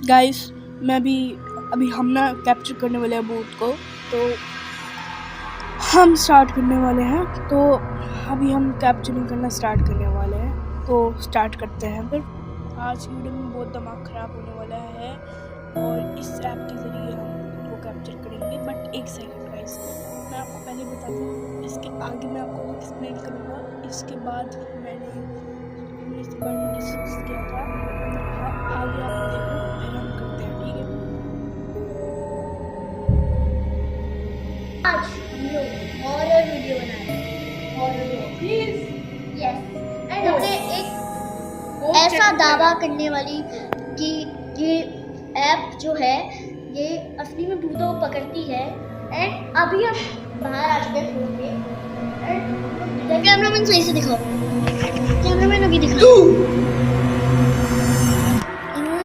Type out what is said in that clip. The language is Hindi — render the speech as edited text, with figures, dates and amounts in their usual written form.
गाइस मैं अभी हम ना कैप्चर करने वाले हैं भूत को, तो हम स्टार्ट करने वाले हैं। तो अभी हम कैप्चरिंग करना स्टार्ट करने वाले हैं, तो स्टार्ट करते हैं। फिर आज की वीडियो में बहुत दिमाग ख़राब होने वाला है और इस ऐप के ज़रिए हम उनको कैप्चर करेंगे। बट एक सेकंड गाइस, मैं आपको पहले बता दूँ, इसके आगे मैं आपको एक्सप्लेन करूँगा। इसके बाद हमने इसके बारे में डिस्कस किया था, आगे आप देखो, फिर हम करते हैं, ठीक है। आज हम लोग हॉरर वीडियो बना रहे हैं। हॉरर प्लीज यस एंड हमने एक ऐसा दावा करने वाली कि ये ऐप जो है ये असली में भूतों को पकड़ती है। एंड अभी हम बाहर आ चुके हैं फोन पे। कैमरामैन सही से दिखाओ, कैमरामैन अभी दिखाओ।